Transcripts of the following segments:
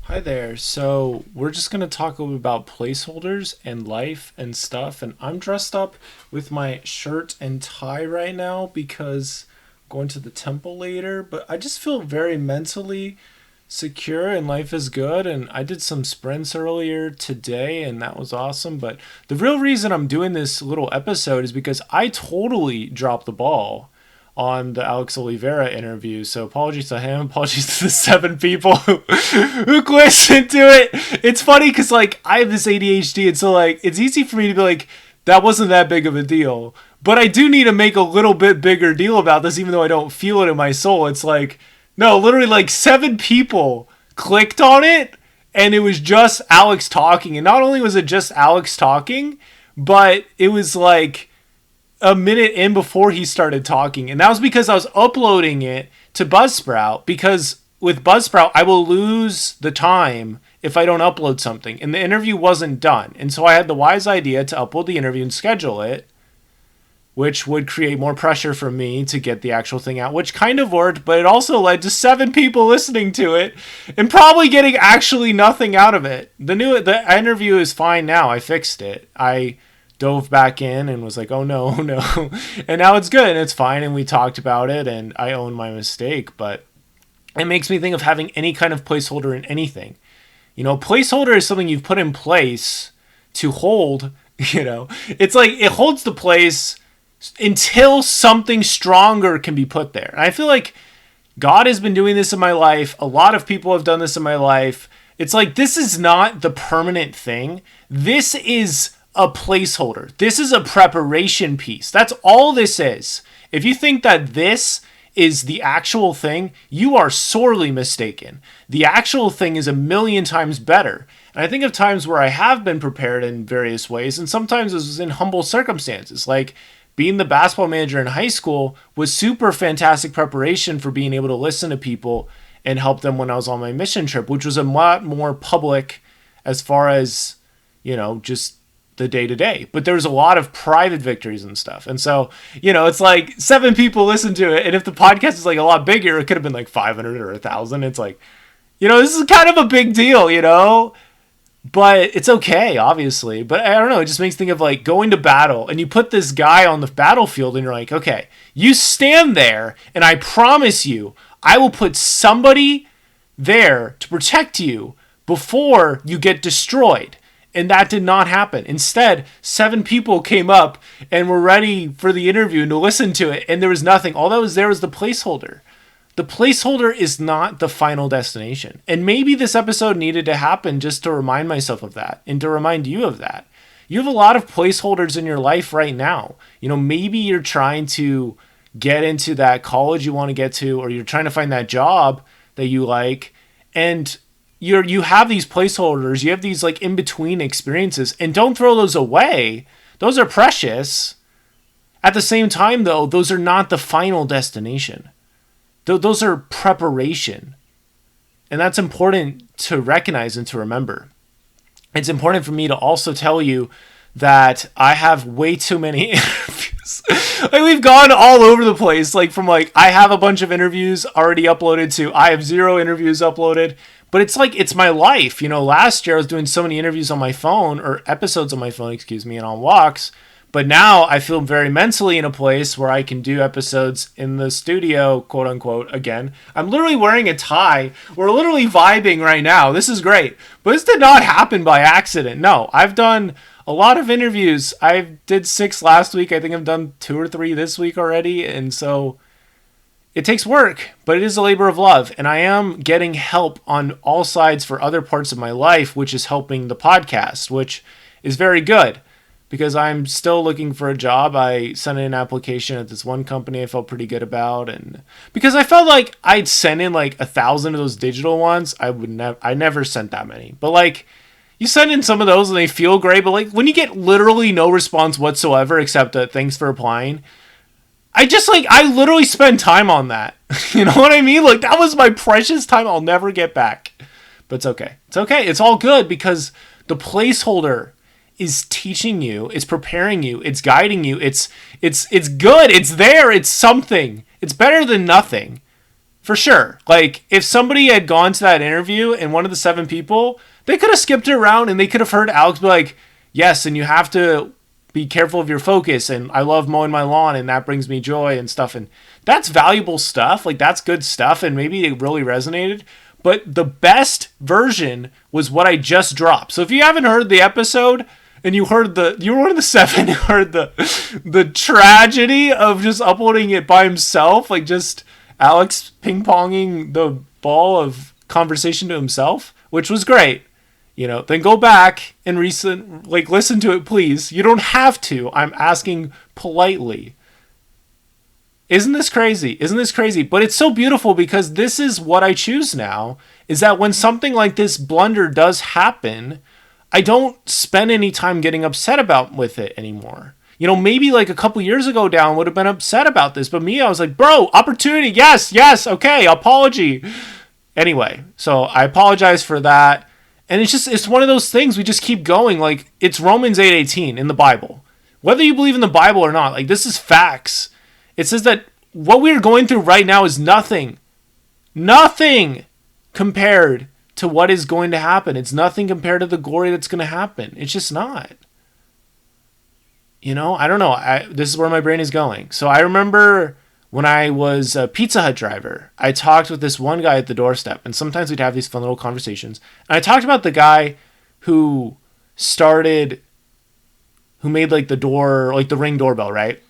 Hi there. So, we're just going to talk a little bit about placeholders and life and stuff. And I'm dressed up with my shirt and tie right now because I'm going to the temple later. But I just feel very mentally secure and life is good. And I did some sprints earlier today and that was awesome. But the real reason I'm doing this little episode is because I totally dropped the ball on the Alex Oliveira interview. So apologies to him, apologies to the 7 people who listened to it. It's funny because like I have this ADHD, and so like it's easy for me to be like, that wasn't that big of a deal. But I do need to make a little bit bigger deal about this, even though I don't feel it in my soul. It's like, no, literally like 7 people clicked on it, and it was just Alex talking. And not only was it just Alex talking, but it was like a minute in before he started talking. And that was because I was uploading it to Buzzsprout, because with Buzzsprout, I will lose the time if I don't upload something. And the interview wasn't done. And so I had the wise idea to upload the interview and schedule it, which would create more pressure for me to get the actual thing out, which kind of worked, but it also led to 7 people listening to it and probably getting actually nothing out of it. The interview is fine now. I fixed it. I dove back in and was like, oh no, oh no. And now it's good and it's fine. And we talked about it and I own my mistake, but it makes me think of having any kind of placeholder in anything. You know, placeholder is something you've put in place to hold, it's like it holds the place until something stronger can be put there. And I feel like God has been doing this in my life. A lot of people have done this in my life. It's like, this is not the permanent thing. This is a placeholder. This is a preparation piece. That's all this is. If you think that this is the actual thing, you are sorely mistaken. The actual thing is a million times better. And I think of times where I have been prepared in various ways, and sometimes it was in humble circumstances. Like being the basketball manager in high school was super fantastic preparation for being able to listen to people and help them when I was on my mission trip, which was a lot more public as far as, just the day to day, but there was a lot of private victories and stuff. And so, it's like 7 people listen to it. And if the podcast is like a lot bigger, it could have been like 500 or 1,000. It's like, this is kind of a big deal, but it's okay, obviously. But I don't know. It just makes me think of like going to battle and you put this guy on the battlefield and you're like, okay, you stand there and I promise you, I will put somebody there to protect you before you get destroyed. And that did not happen. Instead, 7 people came up and were ready for the interview and to listen to it. And there was nothing. All that was there was the placeholder. The placeholder is not the final destination. And maybe this episode needed to happen just to remind myself of that and to remind you of that. You have a lot of placeholders in your life right now. Maybe you're trying to get into that college you want to get to, or you're trying to find that job that you like. And you have these placeholders, you have these like in between experiences, and don't throw those away. Those are precious. At the same time, though, those are not the final destination. Those are preparation. And that's important to recognize and to remember. It's important for me to also tell you that I have way too many interviews. Like we've gone all over the place. Like from like I have a bunch of interviews already uploaded to I have 0 interviews uploaded. But it's like, it's my life. Last year I was doing so many interviews on my phone, or episodes on my phone, and on walks. But now I feel very mentally in a place where I can do episodes in the studio, quote unquote, again. I'm literally wearing a tie. We're literally vibing right now. This is great. But this did not happen by accident. No, I've done a lot of interviews. I did 6 last week. I think I've done 2 or 3 this week already. And so it takes work, but it is a labor of love. And I am getting help on all sides for other parts of my life, which is helping the podcast, which is very good because I'm still looking for a job. I sent in an application at this one company I felt pretty good about. And because I felt like I'd sent in like 1,000 of those digital ones, I never sent that many. But like you send in some of those and they feel great. But like when you get literally no response whatsoever, except thanks for applying, I literally spend time on that. You know what I mean? Like, that was my precious time I'll never get back. But it's okay. It's okay. It's all good because the placeholder is teaching you, it's preparing you, it's guiding you. It's good. It's there. It's something. It's better than nothing. For sure. Like, if somebody had gone to that interview and one of the 7 people, they could have skipped it around and they could have heard Alex be like, yes, and you have to be careful of your focus, and I love mowing my lawn and that brings me joy and stuff. And that's valuable stuff. Like, that's good stuff, and maybe it really resonated. But the best version was what I just dropped. So if you haven't heard the episode and you were one of the 7 who heard the tragedy of just uploading it by himself, like just Alex ping-ponging the ball of conversation to himself, which was great. Then go back and listen to it, please. You don't have to. I'm asking politely. Isn't this crazy? But it's so beautiful because this is what I choose now, is that when something like this blunder does happen, I don't spend any time getting upset with it anymore. Maybe like a couple years ago Dallin would have been upset about this, but me, I was like, bro, opportunity, yes, okay, apology. Anyway, so I apologize for that. And it's one of those things we just keep going. Like, it's Romans 8:18 in the Bible. Whether you believe in the Bible or not, like, this is facts. It says that what we are going through right now is nothing compared to what is going to happen. It's nothing compared to the glory that's going to happen. It's just not. I don't know. This is where my brain is going. So I remember when I was a Pizza Hut driver, I talked with this one guy at the doorstep, and sometimes we'd have these fun little conversations. And I talked about the guy who made like the Ring doorbell, right?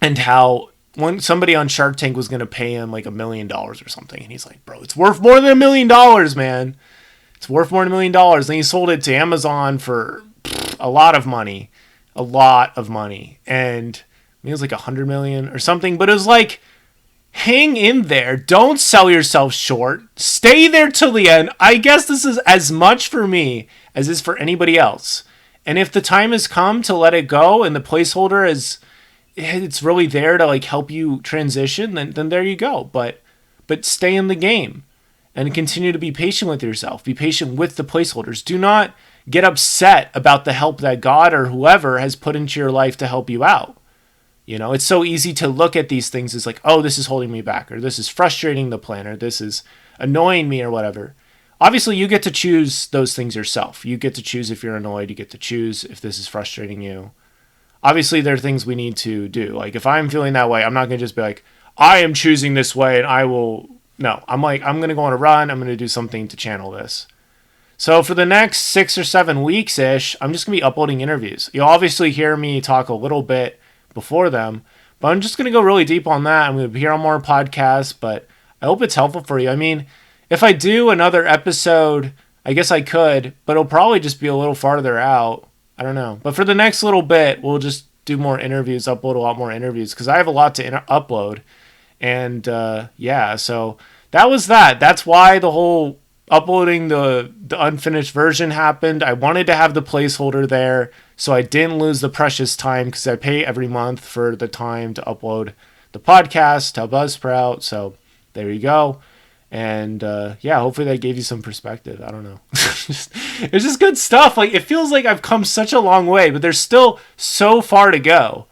And how somebody on Shark Tank was going to pay him like $1 million or something. And he's like, bro, it's worth more than $1 million, man. It's worth more than $1 million. And he sold it to Amazon for a lot of money. And it was like 100 million or something, but it was like, hang in there. Don't sell yourself short. Stay there till the end. I guess this is as much for me as is for anybody else. And if the time has come to let it go and the placeholder it's really there to like help you transition, then there you go. But stay in the game and continue to be patient with yourself. Be patient with the placeholders. Do not get upset about the help that God or whoever has put into your life to help you out. It's so easy to look at these things as like, oh, this is holding me back, or this is frustrating the plan, or this is annoying me, or whatever. Obviously, you get to choose those things yourself. You get to choose if you're annoyed. You get to choose if this is frustrating you. Obviously, there are things we need to do. Like, if I'm feeling that way, I'm not going to just be like, I am choosing this way, and I will... No, I'm going to go on a run. I'm going to do something to channel this. So for the next 6 or 7 weeks-ish, I'm just going to be uploading interviews. You'll obviously hear me talk a little bit before them, but I'm just going to go really deep on that. I'm going to be here on more podcasts, but I hope it's helpful for you. I mean, if I do another episode, I guess I could, but it'll probably just be a little farther out. I don't know. But for the next little bit, we'll just do more interviews, upload a lot more interviews, because I have a lot to upload. And so that was that. That's why the whole uploading the unfinished version happened. I wanted to have the placeholder there so I didn't lose the precious time, because I pay every month for the time to upload the podcast to Buzzsprout. So there you go. And hopefully that gave you some perspective. I don't know. It's just good stuff. Like, it feels like I've come such a long way, but there's still so far to go.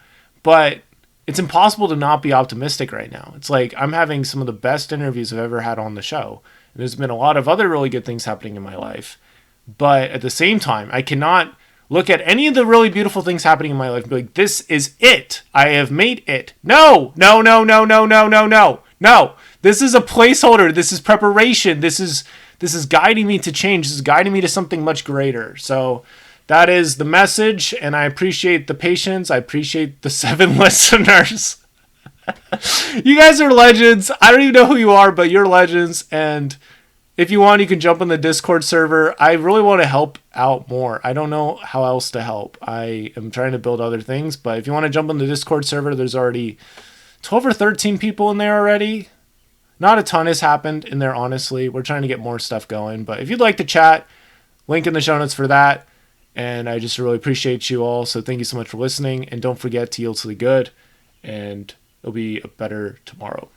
But it's impossible to not be optimistic right now. It's like I'm having some of the best interviews I've ever had on the show. And there's been a lot of other really good things happening in my life. But at the same time, I cannot look at any of the really beautiful things happening in my life and be like, this is it. I have made it. No. This is a placeholder. This is preparation. This is guiding me to change. This is guiding me to something much greater. So that is the message, and I appreciate the patience. I appreciate the 7 listeners. You guys are legends. I don't even know who you are, but you're legends. And if you want, you can jump on the Discord server. I really want to help out more. I don't know how else to help. I am trying to build other things, but if you want to jump on the Discord server, there's already 12 or 13 people in there already. Not a ton has happened in there, honestly. We're trying to get more stuff going. But if you'd like to chat, link in the show notes for that. And I just really appreciate you all. So thank you so much for listening. And don't forget to yield to the good. And it'll be a better tomorrow.